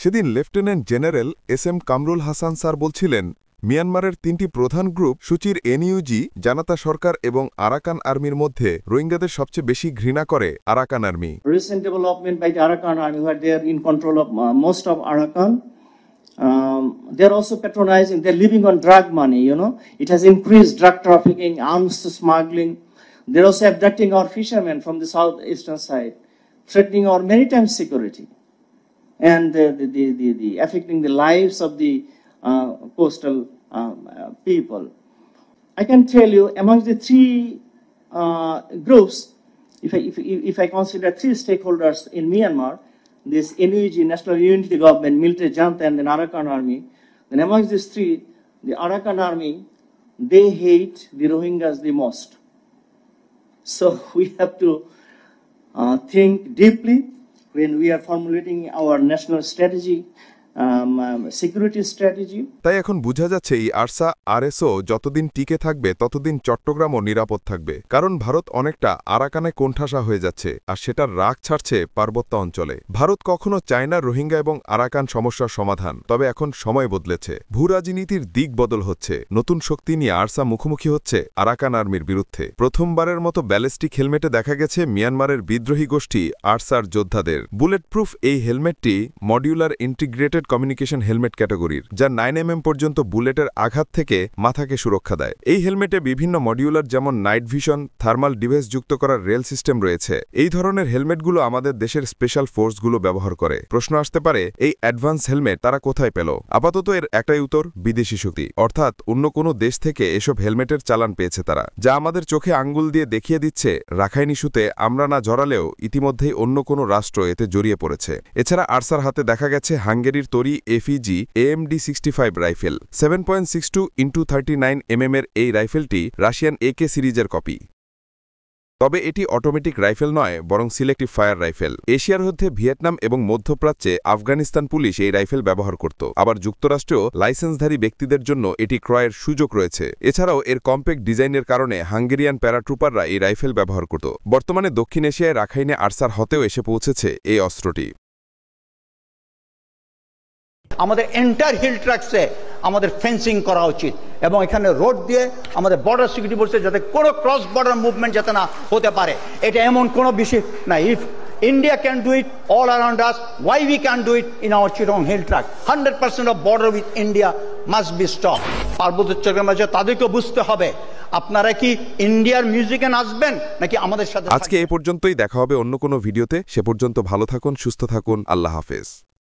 সেদিন lieutenant general SM. Kamrul Hasan sir বলছিলেন, মিয়ানমারের ৩টি প্রধান গ্রুপ সূচির এনইউজি, জানাতা সরকার এবং আরাকান আর্মির মধ্যে রোহিঙ্গাদের সবচেয়ে বেশি ঘৃণা করে Arakan army. Recent development by the Arakan army, where they are in control of most of Arakan. They're also patronizing, they're living on drug money, It has increased drug trafficking, arms smuggling. They're also abducting our fishermen from the southeastern side, threatening our maritime security, and the affecting the lives of the coastal people. I can tell you, amongst the three groups, if I consider three stakeholders in Myanmar, this NUG, National Unity Government, military junta, and the Arakan army, then amongst these three, the Arakan army, they hate the Rohingyas the most. So we have to think deeply when we are formulating our national strategy, security strategy. তাই এখন বোঝা যাচ্ছে এই ARSA RSO যতদিন টিকে থাকবে ততদিন চট্টগ্রামও নিরাপদ থাকবে, কারণ ভারত অনেকটা আরাকানে কোণঠাসা হয়ে যাচ্ছে আর সেটার রাগ ছাড়ছে পার্বত্য অঞ্চলে। ভারত কখনো চায় না রোহিঙ্গা এবং আরাকান সমস্যার সমাধান, তবে এখন সময় বদলেছে, ভূরাজনীতির দিক বদল হচ্ছে। নতুন শক্তি নিয়ে আরসা মুখোমুখি হচ্ছে আরাকান আর্মির বিরুদ্ধে। প্রথমবারের মতো ব্যালিস্টিক হেলমেটে দেখা গেছে মিয়ানমারের বিদ্রোহী গোষ্ঠী আরসার যোদ্ধাদের। বুলেট প্রুফ এই হেলমেটটি মডিউলার ইন্টিগ্রেটেড কমিউনিকেশন হেলমেট ক্যাটাগরির, যা 9mm পর্যন্ত বুলেটের আঘাত থেকে মাথাকে সুরক্ষা দেয়। এই হেলমেটে বিভিন্ন মডিউলার যেমন নাইট ভিশন, থার্মাল ডিভাইস যুক্ত করার রেল সিস্টেম রয়েছে। এই ধরনের হেলমেটগুলো আমাদের দেশের স্পেশাল ফোর্সগুলো ব্যবহার করে। প্রশ্ন আসতে পারে, এই অ্যাডভান্স হেলমেট তারা কোথায় পেল? আপাতত এর একটাই উত্তর, বিদেশি শক্তি, অর্থাৎ অন্য কোনো দেশ থেকে এসব হেলমেটের চালান পেয়েছে তারা, যা আমাদের চোখে আঙ্গুল দিয়ে দেখিয়ে দিচ্ছে রাখাইন ইস্যুতে আমরা না জড়ালেও ইতিমধ্যেই অন্য কোনো রাষ্ট্র এতে জড়িয়ে পড়েছে। এছাড়া আরসার হাতে দেখা গেছে হাঙ্গেরির তৈরি এফইজি AMD-65 রাইফেল। 7.62x39mm এর এই রাইফেলটি রাশিয়ান AK সিরিজের কপি, তবে এটি অটোমেটিক রাইফেল নয়, বরং সিলেক্টিভ ফায়ার রাইফেল। এশিয়ার মধ্যে ভিয়েতনাম এবং মধ্যপ্রাচ্যে আফগানিস্তান পুলিশ এই রাইফেল ব্যবহার করত, আবার যুক্তরাষ্ট্রেও লাইসেন্সধারী ব্যক্তিদের জন্য এটি ক্রয়ের সুযোগ রয়েছে। এছাড়াও এর কম্প্যাক্ট ডিজাইনের কারণে হাঙ্গেরিয়ান প্যারাট্রুপাররা এই রাইফেল ব্যবহার করত। বর্তমানে দক্ষিণ এশিয়ায় রাখাইনে আরসার হতেও এসে পৌঁছেছে এই অস্ত্রটি। আমাদের এন্টার হিল ট্র্যাক্সে আমাদের ফেন্সিং করা উচিত এবং এখানে রোড দিয়ে আমাদের বর্ডার সিকিউরিটি বলছে যাতে কোনো ক্রস বর্ডার মুভমেন্ট যাতে না হতে পারে। এটা এমন কোনো বিষয় না, if India can do it all around us, why we can do it in our Chittagong hill track. 100% of border with India must be stop. পার্বত্য চট্টগ্রাম আছে, তাদেরকেও বুঝতে হবে আপনারা কি ইন্ডিয়ার মিউজিকে নাচবেন নাকি আমাদের সাথে। আজকে এ পর্যন্তই, দেখা হবে অন্য কোনো ভিডিওতে। সে পর্যন্ত ভালো থাকুন, সুস্থ থাকুন, আল্লাহ হাফেজ।